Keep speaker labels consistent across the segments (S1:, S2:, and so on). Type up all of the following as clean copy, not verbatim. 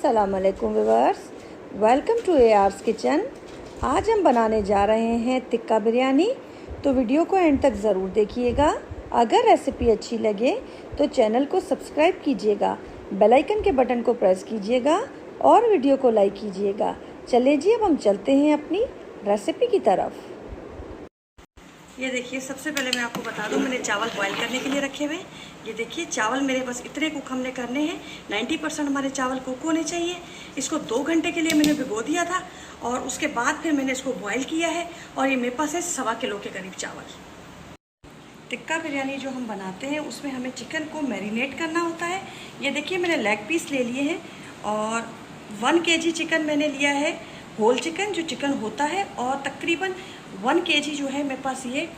S1: अस्सलाम वालेकुम viewers, welcome to AR's kitchen. आज हम बनाने जा रहे हैं टिक्का बिरयानी, तो वीडियो को एंड तक ज़रूर देखिएगा। अगर रेसिपी अच्छी लगे तो चैनल को सब्सक्राइब कीजिएगा, बेल आइकन के बटन को प्रेस कीजिएगा और वीडियो को लाइक कीजिएगा। चलिए जी, अब हम चलते हैं अपनी रेसिपी की तरफ। ये देखिए, सबसे पहले मैं आपको बता दूं, मैंने चावल बॉईल करने के लिए रखे हुए। ये देखिए, चावल मेरे बस इतने कुक हमने करने हैं। 90% हमारे चावल कुक होने चाहिए। इसको 2 घंटे के लिए मैंने भिगो दिया था और उसके बाद फिर मैंने इसको बॉईल किया है। और ये मेरे पास है 1.25 किलो के करीब चावल। टिक्का बिरयानी जो हम बनाते हैं उसमें हमें चिकन को मैरिनेट करना होता है। ये देखिए, मैंने लेग पीस ले लिए हैं और 1 kg चिकन मैंने लिया है, होल चिकन जो चिकन होता है, और तकरीबन 1 kg जो है मेरे पास ये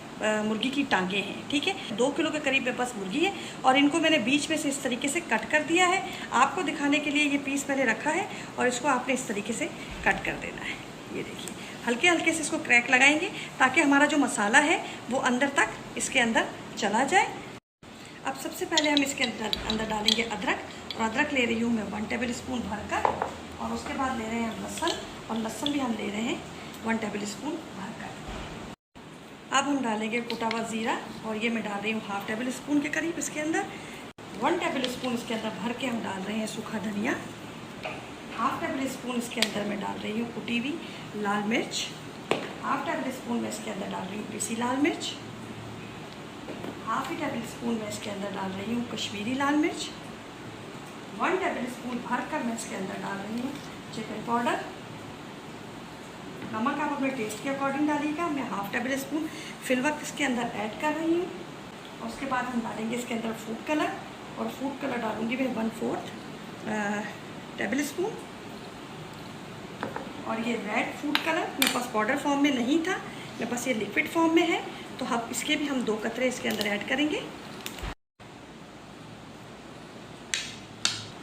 S1: मुर्गी की टांगे हैं। ठीक है, 2 किलो के करीब मेरे पास मुर्गी है और इनको मैंने बीच में से इस तरीके से कट कर दिया है। आपको दिखाने के लिए ये पीस मैंने रखा है और इसको आपने इस तरीके से कट कर देना है। ये देखिए, हल्के हल्के से इसको क्रैक लगाएंगे ताकि हमारा जो मसाला है वो अंदर तक इसके अंदर चला जाए। अब सबसे पहले हम इसके अंदर डालेंगे अदरक, और अदरक ले रही हूँ मैं 1 टेबल स्पून भरकर, और उसके बाद ले रहे हैं लहसुन, और लहसुन भी हम ले रहे हैं 1 टेबल स्पून भरकर। अब हम डालेंगे कुटा हुआ ज़ीरा, और ये मैं डाल रही हूँ 1/2 टेबल स्पून के करीब इसके अंदर। 1 टेबल स्पून इसके अंदर भर के हम डाल रहे हैं सूखा धनिया। 1/2 टेबल स्पून इसके अंदर मैं डाल रही हूँ कुटी हुई लाल मिर्च। 1/2 टेबल स्पून मैं इसके अंदर डाल रही हूँ पिसी लाल मिर्च। 1/2 टेबल स्पून मैं इसके अंदर डाल रही हूँ कश्मीरी लाल मिर्च। 1 टेबल स्पून भरकर मैं इसके अंदर डाल रही हूँ चिकन पाउडर। नमक आप अपने टेस्ट के अकॉर्डिंग डालिएगा। मैं 1/2 टेबल स्पून फिल वक्त इसके अंदर ऐड कर रही हूँ। और उसके बाद हम डालेंगे इसके अंदर फूड कलर, और फूड कलर डालूंगी मैं 1/4 टेबल स्पून। और ये रेड फूड कलर मेरे पास पाउडर फॉर्म में नहीं था, मेरे पास ये लिक्विड फॉर्म में है, तो हम इसके भी हम 2 कतरे इसके अंदर ऐड करेंगे।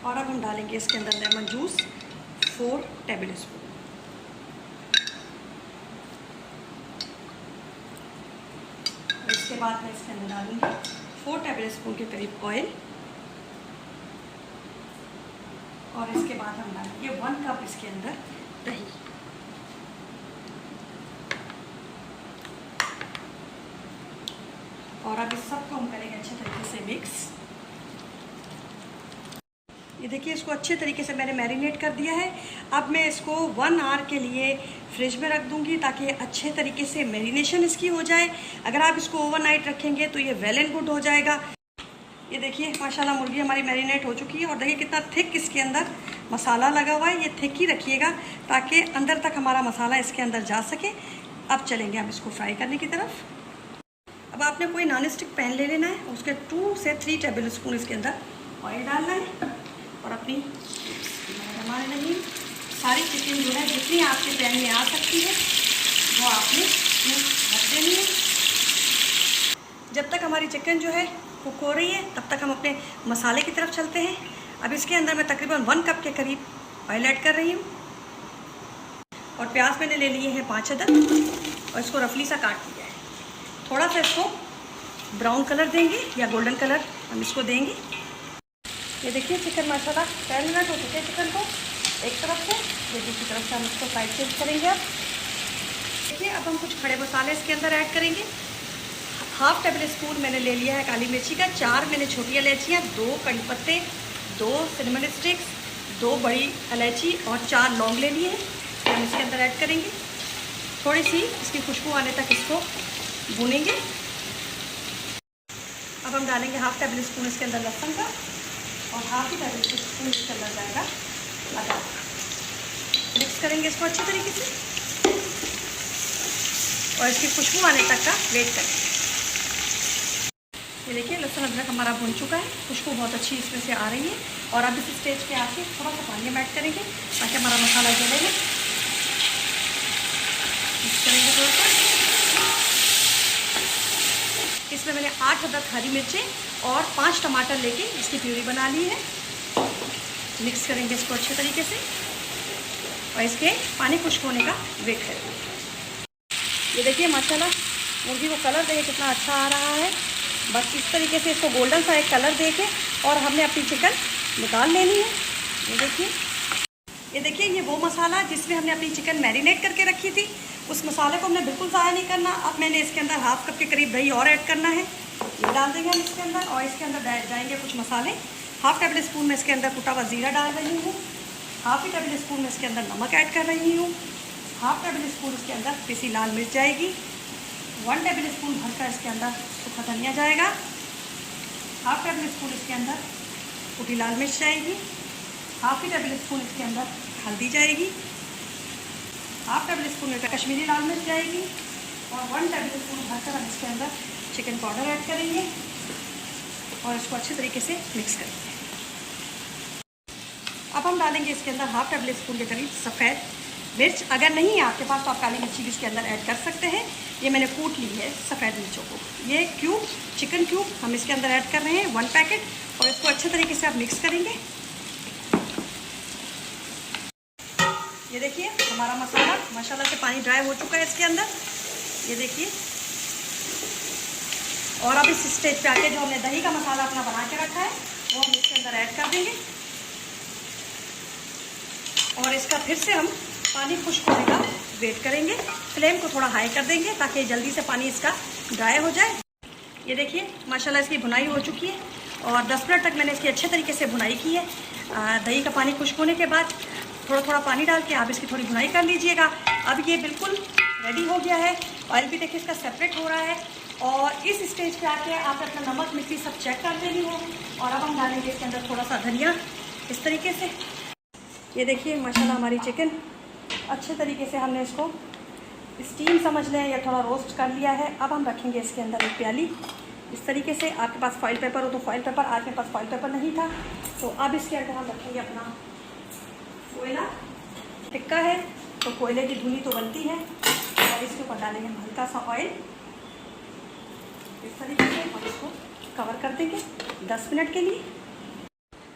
S1: और अब हम डालेंगे इसके अंदर लेमन जूस 4 टेबल स्पून। इसके बाद मैं इसके अंदर डालूंगी 4 टेबल स्पून के करीब ऑयल, और इसके बाद हम डालेंगे 1 कप इसके अंदर दही। और अब इस सबको हम करेंगे अच्छे तरीके से मिक्स। ये देखिए, इसको अच्छे तरीके से मैंने मैरिनेट कर दिया है। अब मैं इसको 1 आवर के लिए फ्रिज में रख दूंगी ताकि अच्छे तरीके से मैरिनेशन इसकी हो जाए। अगर आप इसको ओवरनाइट रखेंगे तो ये वेल एंड गुड हो जाएगा। ये देखिए, माशाल्लाह मुर्गी हमारी मैरिनेट हो चुकी है, और देखिए कितना थिक इसके अंदर मसाला लगा हुआ है। ये थिक ही रखिएगा ताकि अंदर तक हमारा मसाला इसके अंदर जा सके। अब चलेंगे हम इसको फ्राई करने की तरफ। अब आपने कोई नॉन स्टिक पैन ले लेना है, उसके 2 से 3 टेबल स्पून इसके अंदर ऑयल डालना है, और अपनी हमारे नहीं सारी चिकन जो है जितनी आपके पैन में आ सकती है वो आपने रख देनी है। जब तक हमारी चिकन जो है कुक हो रही है तब तक हम अपने मसाले की तरफ चलते हैं। अब इसके अंदर मैं तकरीबन 1 कप के करीब ऑयल ऐड कर रही हूँ, और प्याज मैंने ले लिए हैं 5 अदद, और इसको रफली सा काट लिया है। थोड़ा सा इसको ब्राउन कलर देंगे या गोल्डन कलर हम इसको देंगे। ये देखिए, चिकन माशाल्लाह 10 मिनट हो चुके हैं चिकन को एक तरफ से, ये दूसरी तरफ से हम इसको साइड चेंज करेंगे। अब देखिए, अब हम कुछ खड़े मसाले इसके अंदर ऐड करेंगे। 1/2 टेबल स्पून मैंने ले लिया है काली मिर्ची का, 4 मैंने छोटी इलायचियाँ, 2 कड़ी पत्ते, 2 सिनेमन स्टिक्स, 2 बड़ी इलायची और 4 लौंग ले लिए हैं, हम इसके अंदर ऐड करेंगे। थोड़ी सी इसकी खुशबू आने तक इसको भूनेंगे। अब हम डालेंगे 1/2 टेबल स्पून इसके अंदर लहसुन का, और 1/2 टेबल स्पून इसके अंदर जाएगा अदरक। मिक्स करेंगे इसको अच्छे तरीके से, और इसकी खुशबू आने तक का वेट करेंगे। ये देखिए, लहसुन अदरक हमारा भुन चुका है, खुशबू बहुत अच्छी इसमें से आ रही है। और अब इस स्टेज पे आके थोड़ा सा पानी हम ऐड करेंगे ताकि हमारा मसाला जलेगा। मिक्स करेंगे थोड़ा सा। इसमें मैंने 8 अदद हरी मिर्चें और 5 टमाटर लेके इसकी प्यूरी बना ली है। मिक्स करेंगे इसको अच्छे तरीके से, और इसके पानी खुश्क होने का वेट करेंगे। ये देखिए, माशाल्लाह मुर्गी को कलर देखिए कितना अच्छा आ रहा है। बस इस तरीके से इसको गोल्डन सा एक कलर देके और हमने अपनी चिकन निकाल लेनी है। ये देखिए, ये देखिए, ये वो मसाला जिसमें हमने अपनी चिकन मैरिनेट करके रखी थी, उस मसाले को हमने बिल्कुल ज़ाया नहीं करना। अब मैंने इसके अंदर हाफ कप के करीब दही और ऐड करना है, ये डाल देंगे हम इसके अंदर। और इसके अंदर जाएंगे कुछ मसाले। हाफ टेबल स्पून में इसके अंदर कुटा हुआ ज़ीरा डाल रही हूँ, हाफ ही टेबल स्पून में इसके अंदर नमक ऐड कर रही हूँ, हाफ टेबल स्पून इसके अंदर पिसी लाल मिर्च जाएगी, 1 टेबल स्पून भरकर इसके अंदर सूखा धनिया जाएगा, हाफ टेबल स्पून इसके अंदर कुटी लाल मिर्च जाएगी, हाफ ही टेबल स्पून इसके अंदर हल्दी जाएगी, हाफ टेबल स्पून कश्मीरी लाल मिर्च जाएगी और 1 टेबल स्पून भरकर हम इसके अंदर चिकन पाउडर ऐड करेंगे और इसको अच्छे तरीके से मिक्स करेंगे। अब हम डालेंगे इसके अंदर हाफ टेबल स्पून के करीब सफ़ेद मिर्च। अगर नहीं है आपके पास तो आप काली मिर्ची भी इसके अंदर ऐड कर सकते हैं। ये मैंने कूट ली है सफ़ेद मिर्चों को। ये क्यूब, चिकन क्यूब हम इसके अंदर ऐड कर रहे हैं 1 पैकेट, और इसको अच्छे तरीके से आप मिक्स करेंगे। ये देखिए हमारा मसाला माशाल्लाह से पानी ड्राई हो चुका है इसके अंदर, ये देखिए। और अब इस स्टेज पे आके जो हमने दही का मसाला अपना बना के रखा है वो हम इसके अंदर ऐड कर देंगे और इसका फिर से हम पानी खुश्क होने का वेट करेंगे। फ्लेम को थोड़ा हाई कर देंगे ताकि जल्दी से पानी इसका ड्राई हो जाए। ये देखिए माशाल्लाह इसकी भुनाई हो चुकी है और 10 मिनट तक मैंने इसकी अच्छे तरीके से भुनाई की है। दही का पानी खुश्क होने के बाद थोड़ा थोड़ा पानी डाल के आप इसकी थोड़ी भुनाई कर लीजिएगा। अब ये बिल्कुल रेडी हो गया है। ऑयल भी देखिए इसका सेपरेट हो रहा है और इस स्टेज पे आके आप अपना नमक मिर्ची सब चेक कर लेनी है। और अब हम डालेंगे इसके अंदर थोड़ा सा धनिया इस तरीके से। ये देखिए माशाल्लाह हमारी चिकन अच्छे तरीके से हमने इसको स्टीम समझ लें या थोड़ा रोस्ट कर लिया है। अब हम रखेंगे इसके अंदर एक प्याली इस तरीके से। आपके पास फॉइल पेपर हो तो फॉइल पेपर, आज मेरे पास फॉइल पेपर नहीं था तो अब इसके अंदर हम रखेंगे अपना कोयला। टिक्का है तो कोयले की धुनी तो बनती है और इसके ऊपर डालेंगे हम हल्का सा ऑयल इस तरीके से और इसको कवर कर देंगे 10 मिनट के लिए।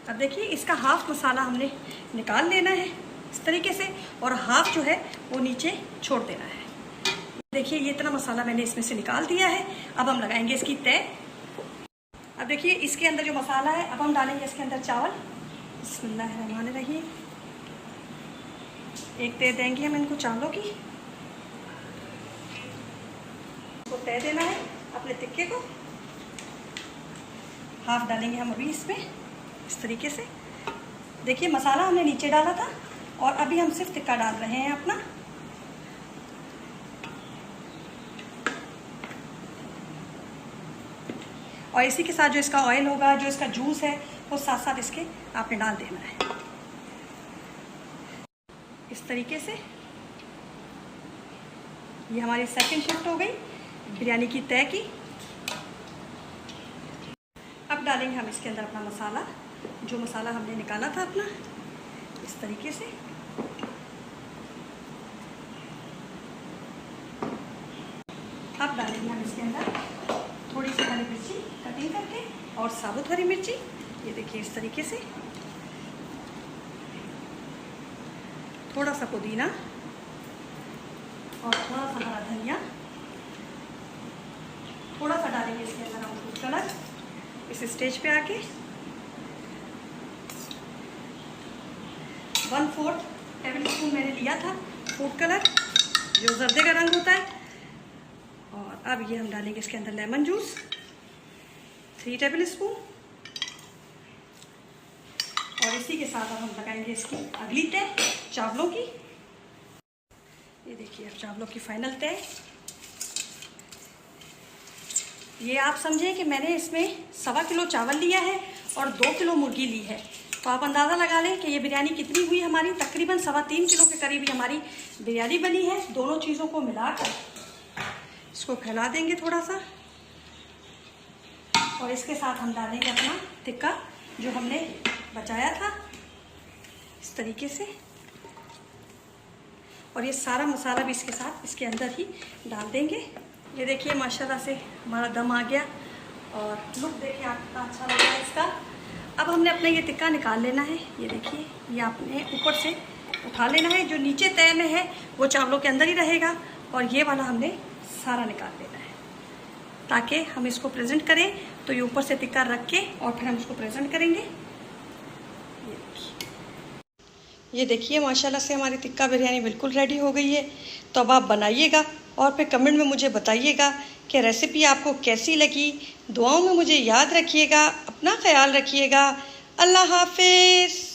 S1: अब देखिए इसका हाफ मसाला हमने निकाल लेना है इस तरीके से और हाफ जो है वो नीचे छोड़ देना है। देखिए ये इतना मसाला मैंने इसमें से निकाल दिया है। अब हम लगाएंगे इसकी तय। अब देखिए इसके अंदर जो मसाला है, अब हम डालेंगे इसके अंदर चावल। बिस्मिल्लाहिर्रहमानिर्रहीम। एक तय देंगे हम इनको चावलों की, इसको तय देना है अपने टिक्के को। हाफ डालेंगे हम अभी इसमें इस तरीके से। देखिए मसाला हमने नीचे डाला था और अभी हम सिर्फ टिक्का डाल रहे हैं अपना। और इसी के साथ जो इसका ऑयल होगा, जो इसका जूस है, वो साथ साथ इसके आपने डाल देना है इस तरीके से। ये हमारी सेकंड शिफ्ट हो गई बिरयानी की तय की। अब डालेंगे हम इसके अंदर अपना मसाला, जो मसाला हमने निकाला था अपना इस तरीके से। अब डालेंगे हम इसके अंदर थोड़ी सी हरी मिर्ची कटिंग करके और साबुत हरी मिर्ची, ये देखिए इस तरीके से। थोड़ा सा पुदीना और थोड़ा सा हरा धनिया। थोड़ा सा डालेंगे इसके अंदर हम फूड कलर इस स्टेज पे आके। 1/4 टेबल स्पून मैंने लिया था फूड कलर, जो जर्दे का रंग होता है। और अब ये हम डालेंगे इसके अंदर लेमन जूस 3 टेबल स्पून। और इसी के साथ अब हम लगाएंगे इसकी अगली तय चावलों की। ये देखिए अब चावलों की फाइनल तय। ये आप समझें कि मैंने इसमें 1.25 किलो चावल लिया है और 2 किलो मुर्गी ली है, तो आप अंदाज़ा लगा लें कि ये बिरयानी कितनी हुई हमारी। तकरीबन 3.25 किलो के करीब ही हमारी बिरयानी बनी है। दोनों चीज़ों को मिलाकर इसको फैला देंगे थोड़ा सा और इसके साथ हम डालेंगे अपना टिक्का जो हमने बचाया था इस तरीके से। और ये सारा मसाला भी इसके साथ इसके अंदर ही डाल देंगे। ये देखिए माशाल्लाह से हमारा दम आ गया और लुक देखिए आपका अच्छा लग रहा है इसका। अब हमने अपना ये टिक्का निकाल लेना है। ये देखिए ये आपने ऊपर से उठा लेना है। जो नीचे तय में है वो चावलों के अंदर ही रहेगा और ये वाला हमने सारा निकाल लेना है ताकि हम इसको प्रेजेंट करें। तो ये ऊपर से टिक्का रख के और फिर हम इसको प्रेजेंट करेंगे। ये देखिए ये देखिए माशाल्लाह से हमारी टिक्का बिरयानी बिल्कुल रेडी हो गई है। तो अब आप बनाइएगा और फिर कमेंट में मुझे बताइएगा कि रेसिपी आपको कैसी लगी। दुआओं में मुझे याद रखिएगा, अपना ख्याल रखिएगा। अल्लाह हाफिज़।